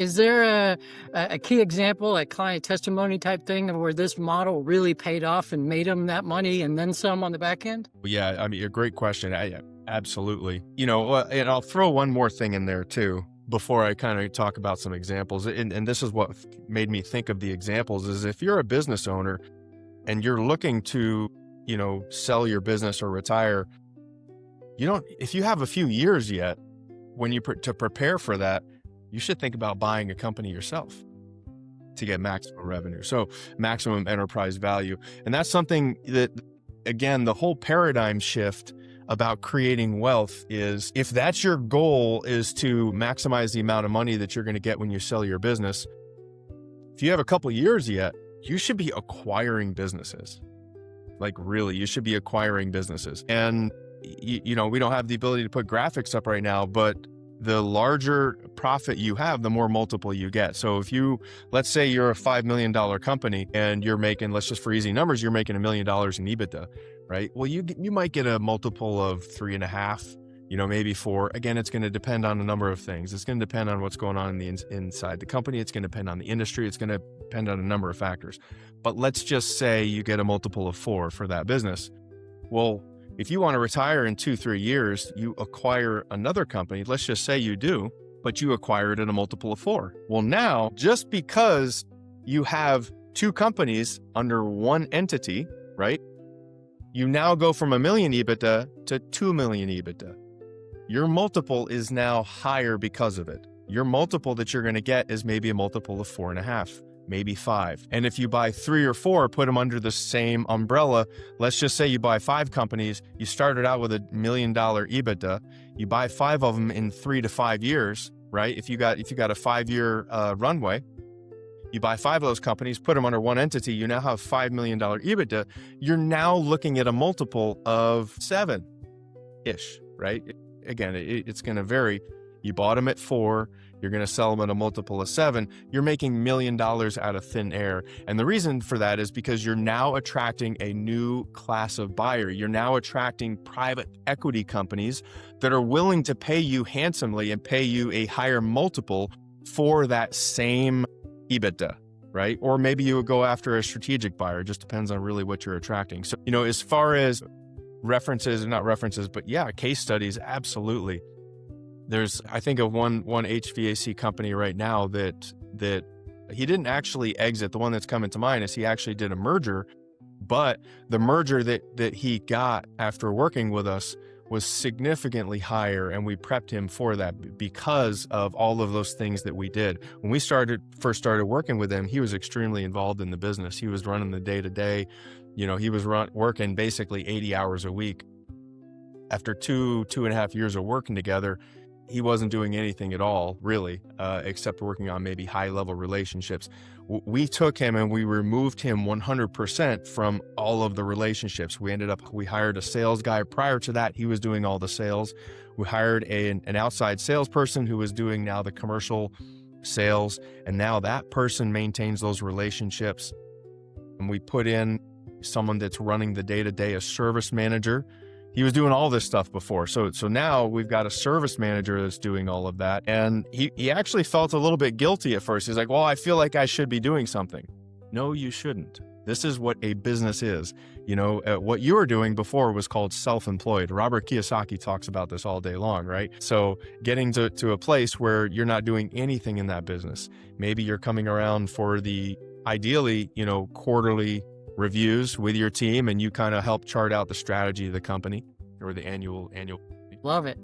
Is there a key example, a client testimony type thing of where this model really paid off and made them that money and then some on the back end? Yeah, I mean, a great question. Absolutely. And I'll throw one more thing in there too before I kind of talk about some examples. And this is what made me think of the examples is if you're a business owner and you're looking to, sell your business or retire, if you have a few years yet, to prepare for that, you should think about buying a company yourself to get maximum revenue. So maximum enterprise value. And that's something that, again, the whole paradigm shift about creating wealth is if that's your goal is to maximize the amount of money that you're going to get when you sell your business, if you have a couple years yet, you should be acquiring businesses. Like really, you should be acquiring businesses. And, we don't have the ability to put graphics up right now, but the larger profit you have, the more multiple you get. So let's say you're a $5 million company and you're making, let's just for easy numbers, you're making $1 million in EBITDA, right? Well, you might get a multiple of 3.5, maybe 4. Again, it's going to depend on a number of things. It's going to depend on what's going on inside the company. It's going to depend on the industry. It's going to depend on a number of factors. But let's just say you get a multiple of 4 for that business. Well, if you want to retire in 2-3 years, you acquire another company. Let's just say you do, but you acquire it at a multiple of 4. Well, now, just because you have 2 companies under one entity, right? You now go from $1 million EBITDA to $2 million EBITDA. Your multiple is now higher because of it. Your multiple that you're going to get is maybe a multiple of 4.5. Maybe 5. And if you buy 3 or 4, put them under the same umbrella. Let's just say you buy 5 companies. You started out with $1 million EBITDA. You buy 5 of them in 3 to 5 years, right? If you got a 5-year runway, you buy 5 of those companies, put them under one entity. You now have $5 million EBITDA. You're now looking at a multiple of 7-ish, right? Again, it's going to vary. You bought them at 4. You're going to sell them at a multiple of 7. You're making $1 million out of thin air. And the reason for that is because you're now attracting a new class of buyer. You're now attracting private equity companies that are willing to pay you handsomely and pay you a higher multiple for that same EBITDA, right? Or maybe you would go after a strategic buyer. It just depends on really what you're attracting. So, as far as references, not references, but yeah, case studies, absolutely. I think of one HVAC company right now that he didn't actually exit. The one that's coming to mind is he actually did a merger, but the merger that he got after working with us was significantly higher, and we prepped him for that because of all of those things that we did. When we first started working with him, he was extremely involved in the business. He was running the day-to-day. He was working basically 80 hours a week. After 2.5 years of working together, he wasn't doing anything at all, really, except working on maybe high-level relationships. We took him and we removed him 100% from all of the relationships. We hired a sales guy. Prior to that, he was doing all the sales. We hired an outside salesperson who was doing now the commercial sales, and now that person maintains those relationships. And we put in someone that's running the day-to-day, a service manager. He was doing all this stuff before. So now we've got a service manager that's doing all of that. And he actually felt a little bit guilty at first. He's like, well, I feel like I should be doing something. No, you shouldn't. This is what a business is. What you were doing before was called self-employed. Robert Kiyosaki talks about this all day long, right? So getting to a place where you're not doing anything in that business. Maybe you're coming around for the ideally, quarterly reviews with your team, and you kind of help chart out the strategy of the company or the annual. Love it.